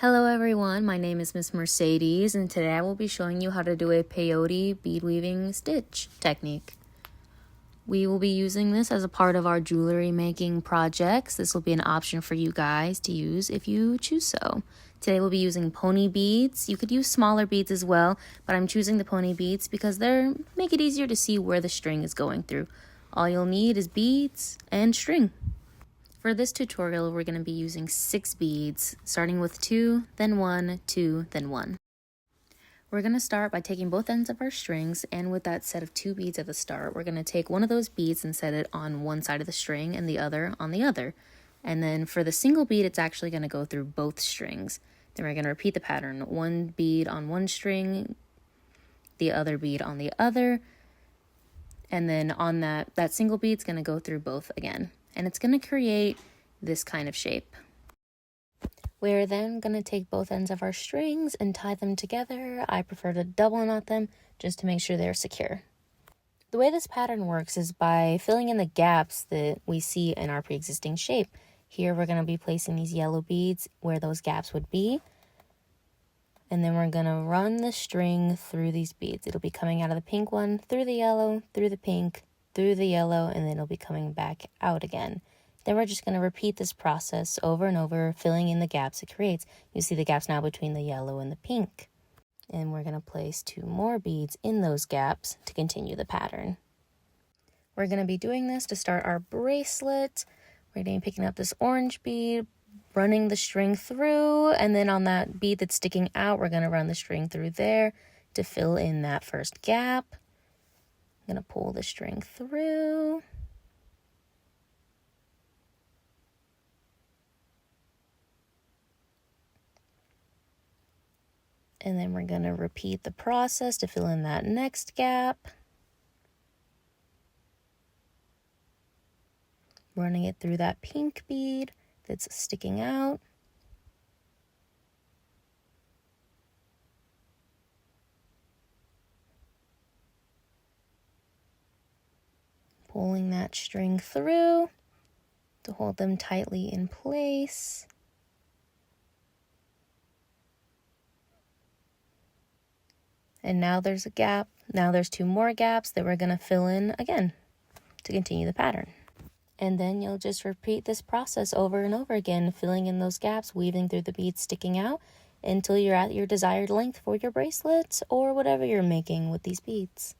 Hello everyone, my name is Miss Mercedes and today I will be showing you how to do a peyote bead weaving stitch technique. We will be using this as a part of our jewelry making projects. This will be an option for you guys to use if you choose so. Today we'll be using pony beads. You could use smaller beads as well, but I'm choosing the pony beads because they make it easier to see where the string is going through. All you'll need is beads and string. For this tutorial, we're going to be using 6 beads, starting with 2, then 1, 2, then 1. We're going to start by taking both ends of our strings, and with that set of 2 beads at the start, we're going to take one of those beads and set it on one side of the string and the other on the other. And then for the single bead, it's actually going to go through both strings. Then we're going to repeat the pattern, one bead on one string, the other bead on the other, and then on that single bead's going to go through both again. And it's going to create this kind of shape. We're then going to take both ends of our strings and tie them together. I prefer to double knot them just to make sure they're secure. The way this pattern works is by filling in the gaps that we see in our pre-existing shape. Here we're going to be placing these yellow beads where those gaps would be. And then we're going to run the string through these beads. It'll be coming out of the pink one, through the yellow, through the pink, through the yellow, and then it'll be coming back out again. Then we're just going to repeat this process over and over, filling in the gaps it creates. You see the gaps now between the yellow and the pink. And we're going to place 2 more beads in those gaps to continue the pattern. We're going to be doing this to start our bracelet. We're going to be picking up this orange bead, running the string through, and then on that bead that's sticking out, we're going to run the string through there to fill in that first gap. I'm going to pull the string through. And then we're going to repeat the process to fill in that next gap. Running it through that pink bead that's sticking out. Pulling that string through to hold them tightly in place. And now there's a gap. Now there's 2 more gaps that we're going to fill in again to continue the pattern. And then you'll just repeat this process over and over again, filling in those gaps, weaving through the beads sticking out until you're at your desired length for your bracelets or whatever you're making with these beads.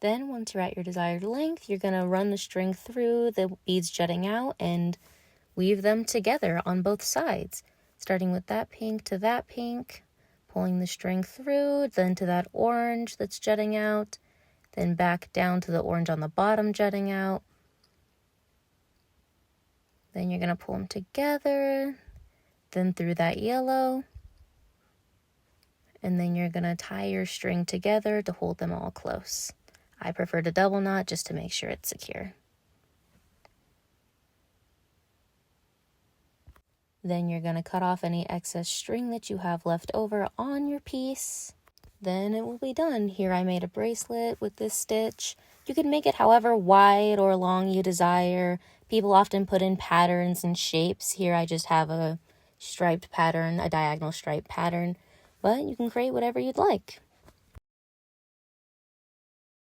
Then once you're at your desired length, you're going to run the string through the beads jutting out and weave them together on both sides, starting with that pink to that pink, pulling the string through, then to that orange that's jutting out, then back down to the orange on the bottom jutting out. Then you're going to pull them together, then through that yellow, and then you're going to tie your string together to hold them all close. I prefer to double knot just to make sure it's secure. Then you're going to cut off any excess string that you have left over on your piece. Then it will be done. Here I made a bracelet with this stitch. You can make it however wide or long you desire. People often put in patterns and shapes. Here I just have a striped pattern, a diagonal stripe pattern, but you can create whatever you'd like.